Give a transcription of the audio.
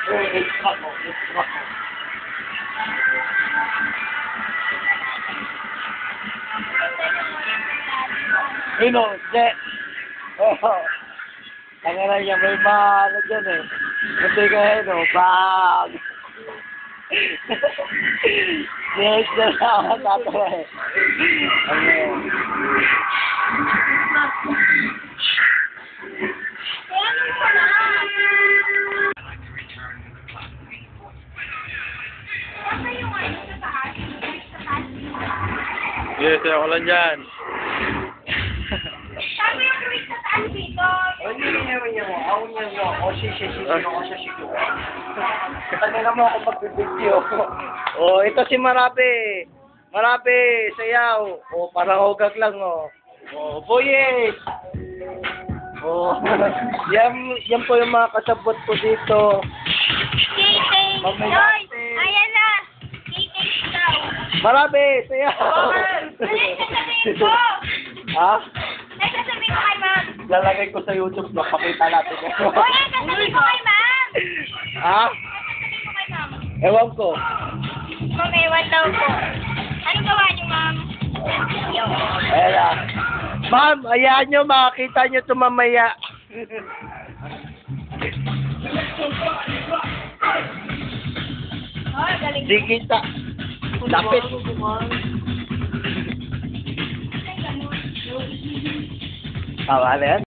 Extract mo. Extract mo. Ayun o, Je. Oh. Tangalan niya, may ano dyan eh. Kasi kaya no, bang! Yes, na lang ako tatawa eh. Ano? Yes, ako lang dyan. Sabi yung tuwing sa taas dito. Hindi niya mo. Ako niya mo. O siya. Tangalan mo ako magbibidyo. Oh, ito si Marape. Marape, sayaw. Oh, parang hugag lang oh. Oh, boyes. Oh, yan po yung mga kasabot ko dito. Kiting. Joy. Ayan na. Kiting daw. Marape, sayaw. Ano yung sasabihin ko? Ha? Ay, sasabihin ko kay ma'am. Lalagay ko sa YouTube na pakita natin. Uy, sasabihin ko kay ma'am. Ha? Sasabihin ko kay ma'am. Ewan ko. Ma'am, ewan daw po. Anong gawa niyo, ma'am? Ayan na. Ma'am, ayaan nyo, makakita nyo ito mamaya. Oh, galing. Di kita. Lapit. Tawa na yan.